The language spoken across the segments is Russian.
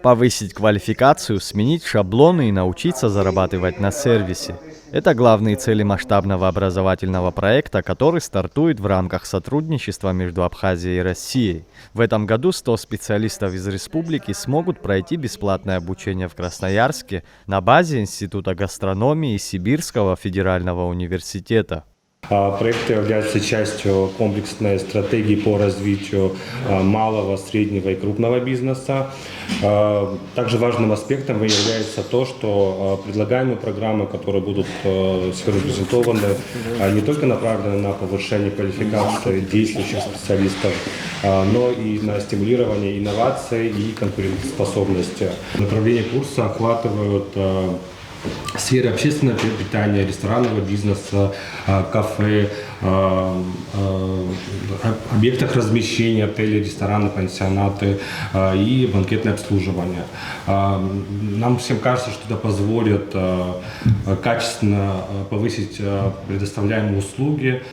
Повысить квалификацию, сменить шаблоны и научиться зарабатывать на сервисе. Это главные цели масштабного образовательного проекта, который стартует в рамках сотрудничества между Абхазией и Россией. В этом году 100 специалистов из республики смогут пройти бесплатное обучение в Красноярске на базе Института гастрономии Сибирского федерального университета. Проект является частью комплексной стратегии по развитию малого, среднего и крупного бизнеса. Также важным аспектом является то, что предлагаемые программы, которые будут сегодня презентованы, не только направлены на повышение квалификации действующих специалистов, но и на стимулирование инноваций и конкурентоспособности. Направления курса охватывают сферы общественного питания, ресторанного бизнеса, кафе, объектах размещения, отели, рестораны, пансионаты и банкетное обслуживание. Нам всем кажется, что это позволит качественно повысить предоставляемые услуги.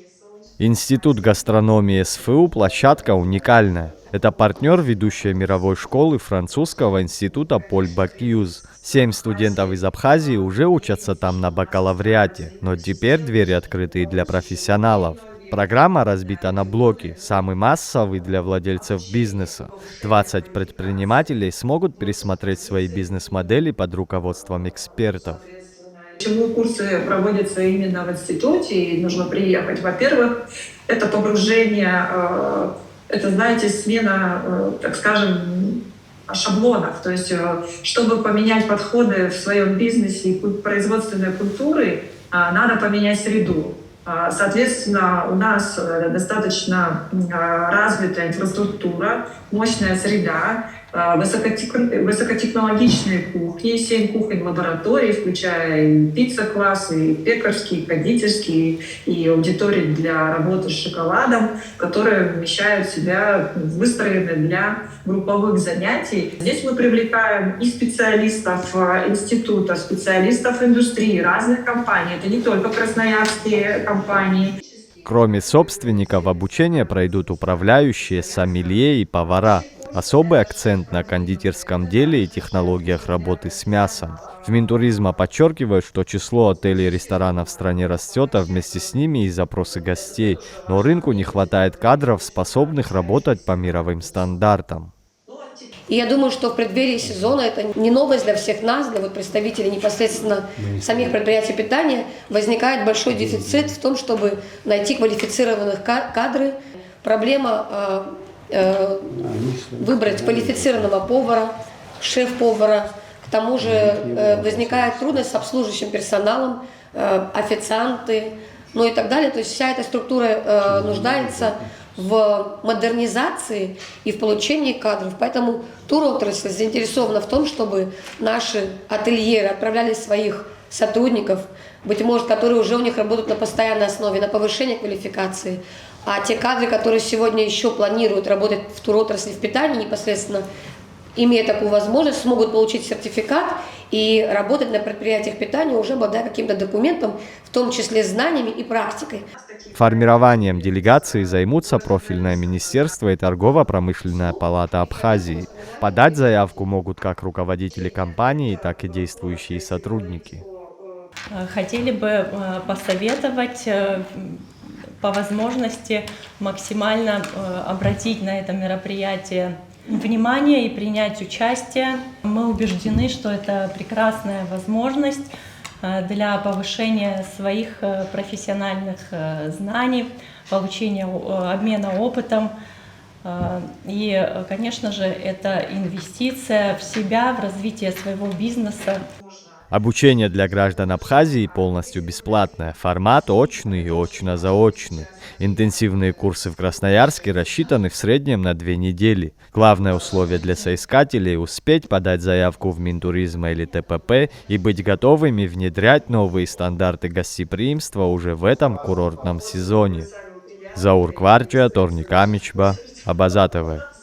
Институт гастрономии СФУ – площадка уникальная. Это партнер ведущей мировой школы французского института Поль Бакьюз. 7 студентов из Абхазии уже учатся там на бакалавриате, но теперь двери открыты и для профессионалов. Программа разбита на блоки, самый массовый для владельцев бизнеса. 20 предпринимателей смогут пересмотреть свои бизнес-модели под руководством экспертов. Почему курсы проводятся именно в институте и нужно приехать? Во-первых, это погружение, это, знаете, смена, так скажем, шаблонов. То есть, чтобы поменять подходы в своем бизнесе и производственной культуры, надо поменять среду. Соответственно, у нас достаточно развитая инфраструктура, мощная среда, высокотехнологичные кухни, 7 кухонь лабораторий, включая и пицца-класс, и пекарские, и кондитерские, и аудитории для работы с шоколадом, которые вмещают в себя, выстроены для групповых занятий. Здесь мы привлекаем и специалистов института, специалистов индустрии, разных компаний. Это не только красноярские компании. Кроме собственников, обучение пройдут управляющие, сомелье и повара. Особый акцент на кондитерском деле и технологиях работы с мясом. В Минтуризма подчеркивают, что число отелей и ресторанов в стране растет, а вместе с ними и запросы гостей. Но рынку не хватает кадров, способных работать по мировым стандартам. И я думаю, что в преддверии сезона это не новость для всех нас, для представителей непосредственно самих предприятий питания. Возникает большой дефицит в том, чтобы найти квалифицированных кадры. Проблема выбрать квалифицированного повара, шеф-повара. К тому же возникает трудность с обслуживающим персоналом, официанты, ну и так далее. То есть вся эта структура нуждается в модернизации и в получении кадров. Поэтому туротрасль заинтересована в том, чтобы наши ательеры отправляли своих сотрудников, быть может, которые уже у них работают на постоянной основе, на повышение квалификации. А те кадры, которые сегодня еще планируют работать в туротрасли, в питании непосредственно, имея такую возможность, смогут получить сертификат и работать на предприятиях питания, уже обладая каким-то документом, в том числе знаниями и практикой. Формированием делегации займутся профильное министерство и торгово-промышленная палата Абхазии. Подать заявку могут как руководители компании, так и действующие сотрудники. Хотели бы посоветовать по возможности максимально обратить на это мероприятие внимание и принять участие. Мы убеждены, что это прекрасная возможность для повышения своих профессиональных знаний, получения обмена опытом. И, конечно же, это инвестиция в себя, в развитие своего бизнеса. Обучение для граждан Абхазии полностью бесплатное. Формат очный и очно-заочный. Интенсивные курсы в Красноярске рассчитаны в среднем на 2 недели. Главное условие для соискателей – успеть подать заявку в Минтуризма или ТПП и быть готовыми внедрять новые стандарты гостеприимства уже в этом курортном сезоне. Заур Кварча, Торник Амичба, Абаза ТВ.